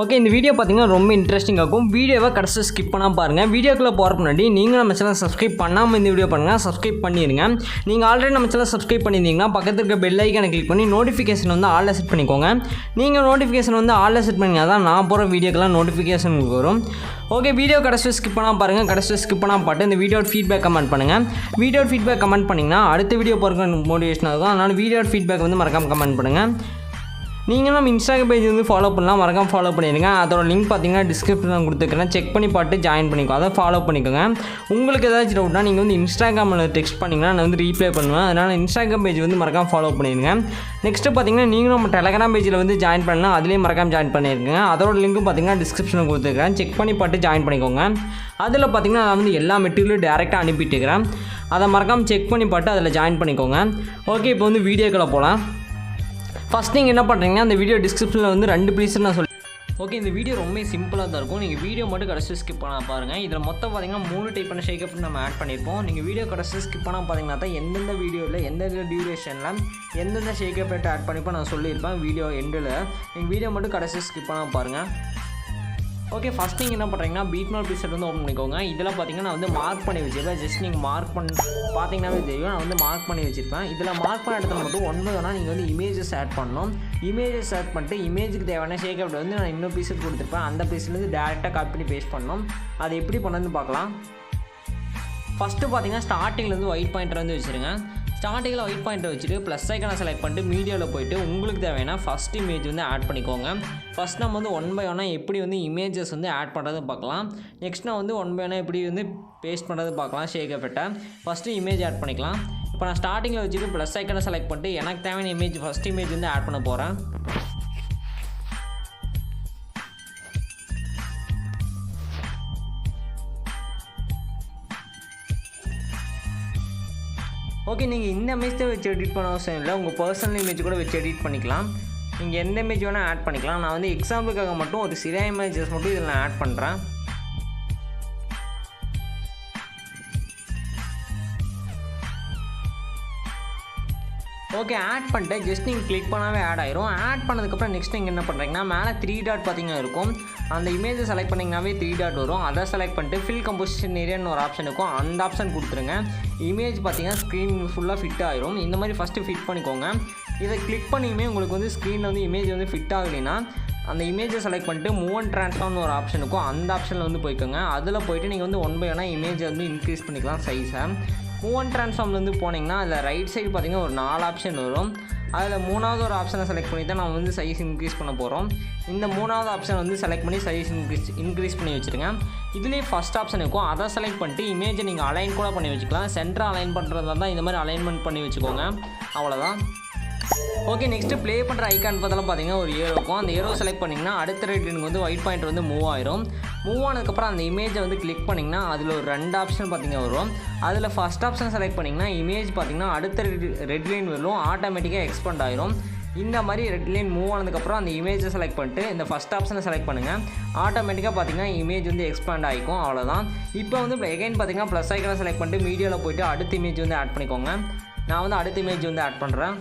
Okay, இந்த video பார்த்தீங்கன்னா ரொம்ப இன்ட்ரெஸ்டிங்காக இருக்கும். வீடியோவை கடைசி ஸ்கிப் பண்ணாமல் பாருங்கள். வீடியோக்குள்ளே போகிற முன்னாடி நீங்கள் நம்ம சேனல் சப்ஸ்கிரைப் பண்ணாமல் இந்த வீடியோ பண்ணுங்கள், சப்ஸ்கிரைப் பண்ணிடுங்க. நீங்கள் ஆல்ரெடி நம்ம சேனல் சப்ஸ்கிரைப் பண்ணியிருந்தீங்கன்னா பக்கத்தில் இருக்க பெல் ஐக்கானை கிளிக் பண்ணி நோட்டிஃபிகேஷன் வந்து ஆல்ல செட் பண்ணிக்கோங்க. நீங்கள் நோட்டிஃபிகேஷன் வந்து ஆல்ல செட் பண்ணிங்கன்னா தான் நான் போகிற வீடியோக்கெல்லாம் நோட்டிஃபிகேஷன் வரும். ஓகே, வீடியோ கடைசி ஸ்கிப் பண்ணாமல் பாருங்கள். கடைசி ஸ்கிப் பண்ணாமல் பார்த்து இந்த வீடியோட ஃபீட்பேக் கமெண்ட் பண்ணுங்கள். வீடியோட ஃபீட்பேக் கமெண்ட் பண்ணிங்கன்னா அடுத்த வீடியோ போகிற மோட்டிவேஷனாக இருக்கும். அதனால் வீடியோட ஃபீட்பேக் வந்து மறக்காமல் கமெண்ட் பண்ணுங்கள். நீங்கள் நம்ம இன்ஸ்டாகிராம் பேஜ் வந்து ஃபாலோ பண்ணலாம், மறக்காம ஃபாலோ பண்ணிடுங்க. அதோட லிங்க் பார்த்தீங்கன்னா டிஸ்கிரிப்ஷனில் கொடுத்துருக்கேன், செக் பண்ணி பார்த்து ஜாயின் பண்ணிக்கோ, அதை ஃபாலோ பண்ணிக்கோங்க. உங்களுக்கு ஏதாச்சும் டவுட்னா நீங்கள் வந்து இன்ஸ்டாகிராமில் டெக்ஸ்ட் பண்ணிங்கன்னா நான் வந்து ரீப்ளை பண்ணுவேன். அதனால் இன்ஸ்டாகிராம் பேஜ் வந்து மறக்காம ஃபாலோ பண்ணிடுங்க. நெக்ஸ்ட்டு பார்த்தீங்கன்னா நீங்களும் நம்ம டெலகிராம் பேஜில் வந்து ஜாயின் பண்ணலாம், அதுலேயும் மறக்காம ஜாயின் பண்ணியிருக்கேன். அதோட லிங்க்கும் பார்த்தீங்கன்னா டிஸ்கிரிப்ஷனில் கொடுத்துருக்கேன், செக் பண்ணி பார்த்து ஜாயின் பண்ணிக்கோங்க. அதில் பார்த்தீங்கன்னா நான் வந்து எல்லா மெட்டீரியலும் டேரெக்டாக அனுப்பிட்டுருக்கிறேன், அதை மறக்காமல் செக் பண்ணி பார்த்து அதில் ஜாயின் பண்ணிக்கோங்க. ஓகே, இப்போ வந்து வீடியோக்குள்ளே போகலாம். ஃபஸ்ட் நீங்கள் என்ன பண்ணுறீங்கன்னா அந்த வீடியோ டிஸ்கிரிப்ஷனில் வந்து 2 ப்ளீஸ் நான் சொல்லி. ஓகே, இந்த வீடியோ ரொம்ப சிம்பிளாக தான் இருக்கும். நீங்கள் வீடியோ மட்டும் கடைசி ஸ்கிப் பண்ணால் பாருங்கள். இதில் மொத்தம் பார்த்தீங்கன்னா 3 டைப் பண்ண ஷேக்கப் நம்ம ஆட் பண்ணியிருப்போம். நீங்கள் வீடியோ கடைசி ஸ்கிப் பண்ணால் பார்த்தீங்கன்னா தான் எந்தெந்த வீடியோவில் எந்தெந்த டியூரேஷனில் எந்தெந்த ஷேக்கப் ரேட் ஆட் பண்ணிப்போ நான் சொல்லியிருப்பேன் வீடியோ எண்டில். நீங்கள் வீடியோ மட்டும் கடைசி ஸ்கிப் பண்ணால் பாருங்கள். ஓகே, ஃபஸ்ட் நீங்கள் என்ன பண்ணுறீங்கன்னா பீட்மார்க் ப்ரீசெட் வந்து ஓப்பன் பண்ணிக்கோங்க. இதில் பார்த்தீங்கன்னா நான் வந்து மார்க் பண்ணி வச்சுருப்பேன். ஜஸ்ட் நீங்கள் மார்க் பார்த்தீங்கன்னாவே தெரியும், நான் வந்து மார்க் பண்ணி வச்சுருப்பேன். இதில் மார்க் பண்ண இடத்துல மட்டும் ஒன்பதுனா நீங்கள் வந்து இமேஜஸ் ஆட் பண்ணணும். இமேஜஸ் ஆட் பண்ணிட்டு இமேஜுக்கு தேவையான ஷேக்கப் வந்து நான் இன்னொரு ப்ரீசெட் கொடுத்துருப்பேன். அந்த ப்ரீசெட்லேருந்து டேரெக்டாக காப்பி பண்ணி பேஸ்ட் பண்ணணும். அது எப்படி பண்ணணும்னு பார்க்கலாம். ஃபஸ்ட்டு பார்த்தீங்கன்னா ஸ்டார்டிங்லேருந்து ஒயிட் பாயிண்டர் வந்து வச்சுருங்க. ஸ்டார்டிங்கில் ஒயிட் பாயிண்டர் வச்சுட்டு ப்ளஸ் ஐக்கானை செலக்ட் பண்ணிட்டு மீடியாவில் போய்ட்டு உங்களுக்கு தேவையான ஃபஸ்ட் இமேஜ் வந்து ஆட் பண்ணிக்கோங்க. ஃபஸ்ட் நம்ம வந்து 1 by 1 எப்படி வந்து இமேஜஸ் வந்து ஆட் பண்ணுறது பார்க்கலாம். நெக்ஸ்ட் நான் வந்து 1 by 1 எப்படி வந்து பேஸ்ட் பண்ணுறது பார்க்கலாம். ஷேக் எஃபெக்ட்டை ஃபஸ்ட்டு இமேஜ் ஆட் பண்ணிக்கலாம். இப்போ நான் ஸ்டார்டிங்கில் வச்சுட்டு ப்ளஸ் ஐக்கானை செலக்ட் பண்ணிட்டு எனக்கு தேவையான இமேஜ் ஃபஸ்ட் இமேஜ் வந்து ஆட் பண்ண போகிறேன். ஓகே, நீங்கள் இந்த இமேஜ் தான் வச்சு எடிட் பண்ண அவசியம் இல்லை, உங்கள் பர்சனல் இமேஜ் கூட வச்சு எடிட் பண்ணிக்கலாம். நீங்கள் எந்த இமேஜ் வேணால் ஆட் பண்ணிக்கலாம். நான் வந்து எக்ஸாம்பிளுக்காக மட்டும் ஒரு சில இமேஜஸ் மட்டும் இதில் நான் ஆட் பண்ணுறேன். ஓகே, ஆட் பண்ணிட்டு ஜஸ்ட் நீங்கள் கிளிக் பண்ணாவே ஆட் ஆயிரும். ஆட் பண்ணதுக்கப்புறம் நெக்ஸ்ட் நீங்கள் என்ன பண்ணுறீங்கன்னா மேலே 3 டாட் பார்த்தீங்கன்னா இருக்கும். அந்த இமேஜை செலக்ட் பண்ணிங்கனாவே 3 டாட் வரும். அதை செலக்ட் பண்ணிட்டு ஃபில் கம்போசிஷன் ஏரியான்னு ஒரு ஆப்ஷன் இருக்கும், அந்த ஆப்ஷன் கொடுத்துருங்க. இமேஜ் பார்த்தீங்கன்னா ஸ்க்ரீன் ஃபுல்லாக ஃபிட் ஆயிரும். இந்த மாதிரி ஃபஸ்ட்டு ஃபிட் பண்ணிக்கோங்க. இதை கிளிக் பண்ணியுமே உங்களுக்கு வந்து ஸ்க்ரீனில் வந்து இமேஜ் வந்து ஃபிட் ஆகலைன்னா அந்த இமேஜை செலக்ட் பண்ணிட்டு மூவ் அண்ட் ட்ரான்ஸ்ஃபார்ம்னு ஒரு ஆப்ஷன் இருக்கும், அந்த ஆப்ஷனில் வந்து போய்க்கோங்க. அதில் போய்ட்டு நீங்கள் வந்து 1 by 1 இமேஜை வந்து இன்க்ரீஸ் பண்ணிக்கலாம் சைஸை. மூவ் அண்ட் ட்ரான்ஸ்ஃபார்ம்லேருந்து போனீங்கன்னா அதில் ரைட் சைடு பார்த்தீங்கன்னா ஒரு 4 ஆப்ஷன் வரும். அதில் 3வது ஒரு ஆப்ஷனை செலக்ட் பண்ணி தான் நம்ம வந்து சைஸ் இன்க்ரீஸ் பண்ண போகிறோம். இந்த 3வது ஆப்ஷன் வந்து செலக்ட் பண்ணி சைஸ் இன்க்ரீஸ் பண்ணி வச்சுருங்க. இதுலேயே ஃபஸ்ட் ஆப்ஷன் இருக்கும், அதை செலக்ட் பண்ணிட்டு இமேஜை நீங்கள் அலைன் கூட பண்ணி வச்சுக்கலாம். சென்டர் அலைன் பண்ணுறதா தான் இந்த மாதிரி அலைன்மெண்ட் பண்ணி வச்சுக்கோங்க, அவ்வளோதான். ஓகே, நெக்ஸ்ட்டு ப்ளே பண்ணுற ஐக்கான் பார்த்தலாம் பார்த்தீங்கன்னா ஒரு ஏரோ இருக்கும். அந்த ஏரோ செலக்ட் பண்ணிங்கன்னா அடுத்த ரேட்டுக்கு வந்து ஒயிட் பாயிண்ட் வந்து மூவ் ஆயிரும். மூவ் ஆனதுக்கப்புறம் அந்த இமேஜை வந்து கிளிக் பண்ணிங்கன்னா அதில் ஒரு 2 ஆப்ஷன் பார்த்தீங்கன்னா வரும். அதில் ஃபஸ்ட் ஆப்ஷன் செலக்ட் பண்ணிங்கன்னா இமேஜ் பார்த்தீங்கன்னா அடுத்த ரெட் லைன் வரும், ஆட்டோமேட்டிக்காக எக்ஸ்பேண்ட் ஆயிரும். இந்த மாதிரி ரெட் லைன் மூவ் ஆனதுக்கப்புறம் அந்த இமேஜை செலக்ட் பண்ணிட்டு இந்த ஃபஸ்ட் ஆப்ஷனை செலக்ட் பண்ணுங்கள். ஆட்டோமேட்டிக்காக பார்த்தீங்கன்னா இமேஜ் வந்து எக்ஸ்பேண்ட் ஆகிக்கும், அவ்வளோதான். இப்போ வந்து எகைன் பார்த்தீங்கன்னா ப்ளஸ் ஐக்கானை செலக்ட் பண்ணிட்டு மீடியாவில் போய்ட்டு அடுத்த இமேஜ் வந்து ஆட் பண்ணிக்கோங்க. நான் வந்து அடுத்த இமேஜ் வந்து ஆட் பண்ணுறேன்.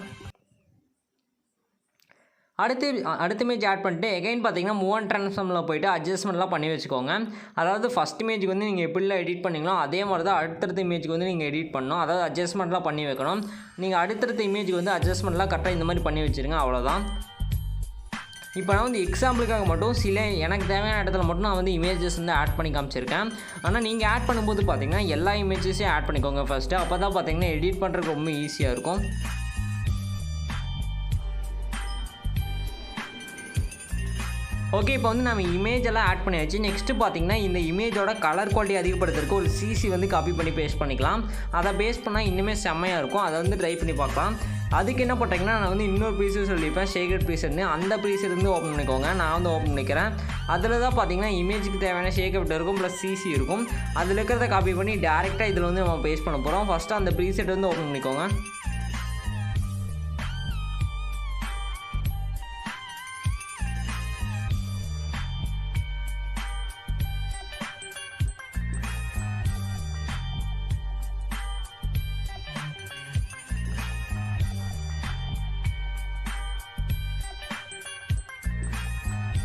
அடுத்த இமேஜ் ஆட் பண்ணிட்டு எகைன் பார்த்தீங்கன்னா மூவ் அண்ட் ட்ரான்ஸ்ஃபார்மில் போய்ட்டு அட்ஜஸ்ட்மெண்ட்லாம் பண்ணி வச்சுக்கோங்க. அதாவது ஃபஸ்ட் இமேஜுக்கு வந்து நீங்கள் எப்படிலாம் எடிட் பண்ணிங்களோ அதே மாதிரி தான் அடுத்தடுத்த இமேஜுக்கு வந்து நீங்கள் எடிட் பண்ணணும், அதாவது அட்ஜஸ்ட்மெண்ட்லாம் பண்ணி வைக்கணும். நீங்கள் அடுத்தடுத்த இமேஜுக்கு வந்து அட்ஜஸ்ட்மெண்ட்லாம் கரெக்டாக இந்த மாதிரி பண்ணி வச்சுருங்க, அவ்வளோதான். இப்போ நான் வந்து எக்ஸாம்பிளுக்காக மட்டும் சில எனக்கு தேவையான இடத்துல மட்டும் நான் வந்து இமேஜஸ் வந்து ஆட் பண்ணி காமிச்சிருக்கேன். ஆனால் நீங்கள் ஆட் பண்ணும்போது பார்த்தீங்கன்னா எல்லா இமேஜஸையும் ஆட் பண்ணிக்கோங்க ஃபஸ்ட்டு, அப்போ தான் பார்த்தீங்கன்னா எடிட் பண்ணுறதுக்கு ரொம்ப ஈஸியாக இருக்கும். ஓகே, இப்போ வந்து நம்ம இமேஜ் எல்லாம் ஆட் பண்ணியாச்சு. நெக்ஸ்ட்டு பார்த்தீங்கன்னா இந்த இமேஜோட கலர் குவாலிட்டி அதிகப்படுத்துறதுக்கு ஒரு சிசி வந்து காப்பி பண்ணி பேஸ்ட் பண்ணிக்கலாம். அதை பேஸ்ட் பண்ணால் இன்னுமே செம்மையாக இருக்கும், அதை வந்து ட்ரை பண்ணி பார்க்கலாம். அதுக்கு என்ன பண்ணுறீங்கன்னா நான் வந்து இன்னொரு ப்ரீசெட் சொல்லியிருப்பேன், ஷேக்கட் ப்ரீசெட்னு, அந்த ப்ரீசெட் வந்து ஓப்பன் பண்ணிக்கோங்க. நான் வந்து ஓப்பன் பண்ணிக்கிறேன். அதில் தான் பார்த்தீங்கன்னா இமேஜுக்கு தேவையான ஷேக்கப் இருக்கும் ப்ளஸ் சிசி இருக்கும். அதில் இருக்கிறத காப்பி பண்ணி டேரெக்டாக இதில் வந்து நம்ம பேஸ்ட் பண்ண போகிறோம். ஃபஸ்ட்டு அந்த ப்ரீசெட் வந்து ஓப்பன் பண்ணிக்கோங்க.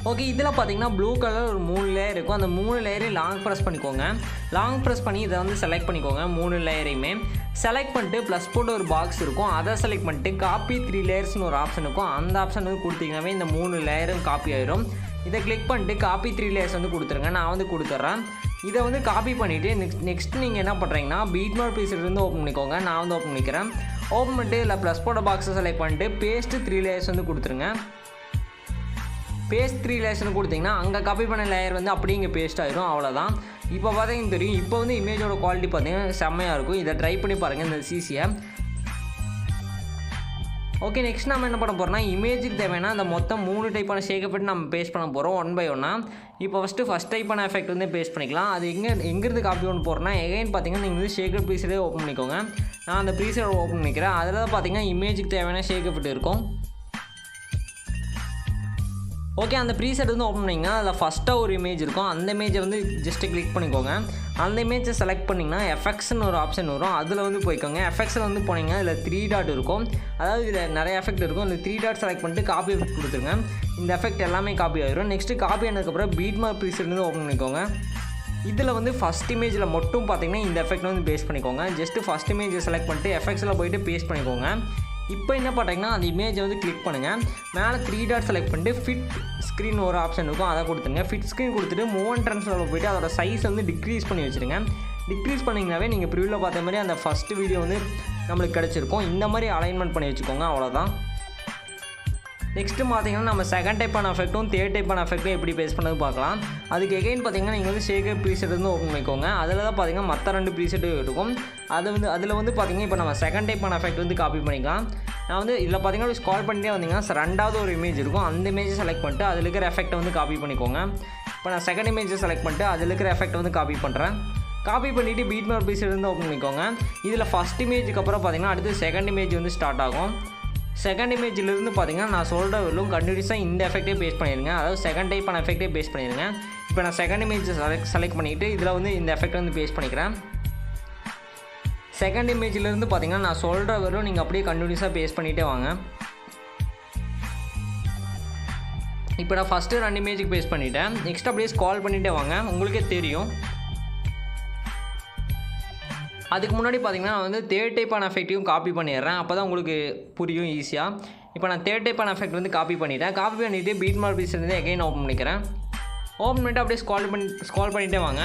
ஓகே, இதில் பார்த்தீங்கன்னா ப்ளூ கலர் ஒரு 3 லேயர் இருக்கும். அந்த 3 லேயரையும் லாங் ப்ரெஸ் பண்ணிக்கோங்க. லாங் ப்ரெஸ் பண்ணி இதை வந்து செலக்ட் பண்ணிக்கோங்க. 3 லேயரையுமே செலக்ட் பண்ணிட்டு ப்ளஸ் போட்டு ஒரு பாக்ஸ் இருக்கும், அதை செலக்ட் பண்ணிட்டு காப்பி 3 லேயர்ஸ்னு ஒரு ஆப்ஷன் இருக்கும். அந்த ஆப்ஷன் வந்து கொடுத்தீங்கன்னாவே இந்த 3 லேயரும் காப்பி ஆயிரும். இதை கிளிக் பண்ணிட்டு காப்பி 3 லேயர்ஸ் வந்து கொடுத்துருங்க. நான் வந்து கொடுத்துட்றேன். இதை வந்து காப்பி பண்ணிவிட்டு நெக்ஸ்ட் நீங்கள் என்ன பண்ணுறீங்கன்னா பீட்மார்க் ப்ரீசெட் ஓப்பன் பண்ணிக்கோங்க. நான் வந்து ஓப்பன் பண்ணிக்கிறேன். ஓப்பன் பண்ணிட்டு இல்லை ப்ளஸ் போட்ட பாக்ஸை செலக்ட் பண்ணிட்டு பேஸ்ட்டு 3 லேயர்ஸ் வந்து கொடுத்துருங்க. பேஸ்ட் 3 லேயர்ஸ்னு கொடுத்தீங்கன்னா அங்கே காப்பி பண்ண லேயர் வந்து அப்படியே இங்கே பேஸ்ட் ஆகிடும். அவ்வளோதான். இப்போ பார்த்தீங்கன்னா தெரியும். இப்போ வந்து இமேஜோட குவாலிட்டி பார்த்தீங்கன்னா செம்மையாக இருக்கும். இதை ட்ரை பண்ணி பாருங்கள் இந்த சிசியை. ஓகே, நெக்ஸ்ட் நம்ம என்ன பண்ண போகிறோம்னா இமேஜுக்கு தேவைன்னா அந்த மொத்தம் 3 டைப்பான ஷேக் எஃபெக்ட் நம்ம பேஸ்ட் பண்ண போகிறோம் ஒன் பை ஒன்னாக. இப்போ ஃபஸ்ட் டைப்பான எஃபெக்ட் வந்து பேஸ்ட் பண்ணிக்கலாம். அது எங்கேருந்து காப்பி பண்ண போகிறோன்னா எகைன் பார்த்தீங்கன்னா நீங்கள் வந்து ஷேக் ப்ரீசெட்டே ஓப்பன் பண்ணிக்கோங்க. நான் அந்த ப்ரீசெட் ஓப்பன் பண்ணிக்கிறேன். அதில் தான் பார்த்தீங்கன்னா இமேஜுக்கு தேவையான ஷேக் எஃபெக்ட் இருக்கும். ஓகே, அந்த ப்ரீசெட் வந்து ஓப்பன் பண்ணிங்கன்னா அதில் ஃபஸ்ட்டாக ஒரு இமேஜ் இருக்கும். அந்த இமேஜை வந்து ஜஸ்ட்டு கிளிக் பண்ணிக்கோங்க. அந்த இமேஜை செலக்ட் பண்ணிங்கன்னா எஃபெக்ட்ஸ்னு ஒரு ஆப்ஷன் வரும். அதில் வந்து போய்க்கோங்க. எஃபெக்ட்ஸில் வந்து போனீங்கன்னா இதில் 3 டாட் இருக்கும். அதாவது இதில் நிறைய எஃபெக்ட் இருக்கும். இந்த 3 டாட் செலக்ட் பண்ணிட்டு காப்பி எஃபெக்ட் கொடுத்துருங்க. இந்த எஃபெக்ட் எல்லாமே காப்பி ஆகிடும். நெக்ஸ்ட்டு காப்பி ஆனதுக்கப்புறம் பீட்மார்க் ப்ரீசெட் வந்து ஓப்பன் பண்ணிக்கோங்க. இதில் வந்து ஃபஸ்ட் இமேஜில் மட்டும் பார்த்தீங்கன்னா இந்த எஃபெக்ட் வந்து பேஸ்ட் பண்ணிக்கோங்க. ஜஸ்ட்டு ஃபஸ்ட் இமேஜை செலக்ட் பண்ணிட்டு எஃபெக்ட்ஸில் போய்ட்டு பேஸ்ட் பண்ணிக்கோங்க. இப்போ என்ன பண்ணுறீங்கன்னா அந்த இமேஜை வந்து கிளிக் பண்ணுங்கள். மேலே 3 டாட் செலக்ட் பண்ணிட்டு ஃபிட் ஸ்க்ரீன் ஒரு ஆப்ஷன் இருக்கும், அதை கொடுத்துருங்க. ஃபிட் ஸ்க்ரீன் கொடுத்துட்டு மூவ் அண்ட் ட்ரான்ஸ்ஃபார்மில் போய்ட்டு அதோட சைஸ் வந்து டிக்ரீஸ் பண்ணி வச்சுருங்க. டிக்ரீஸ் பண்ணிங்கனாவே நீங்கள் ப்ரிவியூவில் பார்த்த மாதிரி அந்த ஃபஸ்ட்டு வீடியோ வந்து நம்மளுக்கு கிடச்சிருக்கும். இந்த மாதிரி அலைன்மெண்ட் பண்ணி வச்சுக்கோங்க. அவ்வளோதான். நெக்ஸ்ட்டு பார்த்தீங்கன்னா நம்ம செகண்ட் டைப்பான எஃபெக்ட்டும் தேர்ட் டைப்பான எஃபெக்ட்டும் எப்படி பேஸ்ட் பண்ணது பார்க்கலாம். அதுக்கு எகைன் பார்த்தீங்கன்னா நீங்கள் வந்து ஷேக்கர் ப்ரீசெட் வந்து ஓப்பன் பண்ணிக்கோங்க. அதில் தான் பார்த்தீங்கன்னா மற்ற 2 ப்ரீசெட்டும் இருக்கும். அதில் வந்து பார்த்தீங்கன்னா இப்போ நம்ம செகண்ட் டைப்பான எஃபெக்ட் வந்து காப்பி பண்ணிக்கலாம். நான் வந்து இதில் பார்த்தீங்கன்னா ஸ்க்ரால் பண்ணிட்டே வந்தீங்கன்னா ரெண்டாவது ஒரு இமேஜ் இருக்கும். அந்த இமேஜை செலக்ட் பண்ணிட்டு அதில் இருக்கிற எஃபெக்ட்டை வந்து காப்பி பண்ணிக்கோங்க. இப்போ நான் செகண்ட் இமேஜை செலக்ட் பண்ணிட்டு அதில் இருக்கிற எஃபெக்ட்டை வந்து காப்பி பண்ணுறேன். காப்பி பண்ணிவிட்டு பீட்மார்க் ப்ரீசெட் வந்து ஓப்பன் பண்ணிக்கோங்க. இதில் ஃபஸ்ட் இமேஜுக்கு அப்புறம் பார்த்தீங்கன்னா அடுத்து செகண்ட் இமேஜ் வந்து ஸ்டார்ட் ஆகும். செகண்ட் இமேஜிலிருந்து பார்த்தீங்கன்னா நான் சொல்கிற வரலும் கண்டினியூஸாக இந்த எஃபெக்டே பேஸ்ட் பண்ணிடுங்க. அதாவது செகண்ட் டைப்பான எஃபெக்டே பேஸ்ட் பண்ணிடுங்க. இப்போ நான் செகண்ட் இமேஜ் செலக்ட் பண்ணிவிட்டு இதில் வந்து இந்த எஃபெக்ட் வந்து பேஸ்ட் பண்ணிக்கிறேன். செகண்ட் இமேஜிலேருந்து பார்த்தீங்கன்னா நான் சொல்கிற வரலும் நீங்கள் அப்படியே கண்டினியூஸாக பேஸ்ட் பண்ணிகிட்டே வாங்க. இப்போ நான் ஃபஸ்ட்டு 2 இமேஜுக்கு பேஸ்ட் பண்ணிவிட்டேன். நெக்ஸ்ட் அப்படியே ஸ்க்ரால் பண்ணிகிட்டே வாங்க. உங்களுக்கே தெரியும். அதுக்கு முன்னாடி பார்த்தீங்கன்னா நான் வந்து தேர்ட் டைப்பான எஃபெக்ட்டையும் காப்பி பண்ணிடுறேன். அப்போ தான் உங்களுக்கு புரியும் ஈஸியாக. இப்போ நான் தேர்ட் டைப்பான எஃபெக்ட் வந்து காப்பி பண்ணிவிட்டேன். காப்பி பண்ணிவிட்டு பீட்மார்க் ப்ரீசெட் வந்து எகைன் ஓப்பன் பண்ணிக்கிறேன். ஓப்பன் பண்ணிவிட்டு அப்படியே ஸ்க்ரால் பண்ணிகிட்டே வாங்க.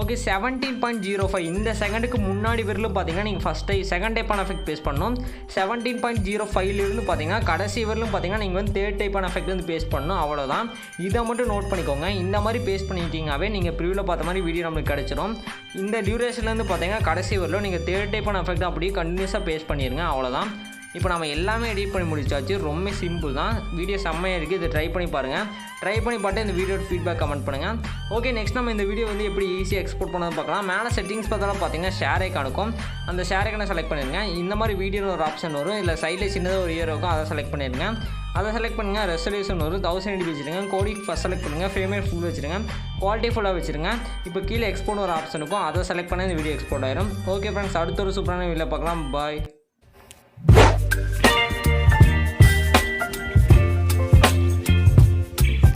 ஓகே, 17.05 இந்த செகண்டுக்கு முன்னாடி வரலும் பார்த்தீங்கன்னா நீங்கள் செகண்ட் டைப்பான எஃபெக்ட் பேஸ்ட் பண்ணணும். 17.05லேருந்து பார்த்தீங்கன்னா கடைசி வரலும் பார்த்தீங்கன்னா நீங்கள் வந்து தேர்ட் டைப்பான எஃபெக்ட் வந்து பேஸ்ட் பண்ணணும். அவ்வளோதான். இதை மட்டும் நோட் பண்ணிக்கோங்க. இந்த மாதிரி பேஸ்ட் பண்ணிட்டீங்கன்னாவே நீங்கள் ப்ரிவியூவில் பார்த்த மாதிரி வீடியோ நம்மளுக்கு கிடச்சிடும். இந்த டியூரேஷன்லேருந்து பார்த்தீங்கன்னா கடைசி வரலும் நீங்கள் தேர்ட் டைப்பான எஃபெக்ட் அப்படியே கண்டினியூஸாக பேஸ்ட் பண்ணிடுங்க. அவ்வளோதான். இப்போ நம்ம எல்லாமே எடிட் பண்ணி முடிச்சாச்சு. ரொம்ப சிம்பிள் தான். வீடியோ செம்மையாக இருக்குது. இதை ட்ரை பண்ணி பாருங்கள். ட்ரை பண்ணி பார்த்து இந்த வீடியோட ஃபீட்பேக் கமெண்ட் பண்ணுங்கள். ஓகே, நெக்ஸ்ட் நம்ம இந்த வீடியோ வந்து எப்படி ஈஸியாக எக்ஸ்போர்ட் பண்ணது பார்க்கலாம். மேலே செட்டிங்ஸ் பார்த்தாலும் பார்த்தீங்கன்னா ஷேர் ஐக்கான் இருக்கும். அந்த ஷேர் ஐக்கானை செலக்ட் பண்ணிடுங்க. இந்த மாதிரி வீடியோவில் ஒரு ஆப்ஷன் வரும். இல்லை சைடில் சின்னதாக ஒரு இயர் இருக்கும், அதை செலக்ட் பண்ணிடுங்க. அதை செலக்ட் பண்ணுங்கள். ரெசல்யூஷன் வரும். 1080 வச்சுருங்க. கோடி ஃபஸ்ட் செலக்ட் பண்ணுங்கள். ஃப்ரேம் ஃபுல் வச்சுருங்க. குவாலிட்டி ஃபுல்லாக வச்சுருங்க. இப்போ கீழே எக்ஸ்போர்ட் ஒரு ஆப்ஷன் இருக்கும், அதை செலக்ட் பண்ணால் இந்த வீடியோ எக்ஸ்போர்ட் ஆயிரும். ஓகே ஃப்ரெண்ட்ஸ், அடுத்த ஒரு சூப்பரான வீடியோவில் பார்க்கலாம். பாய்.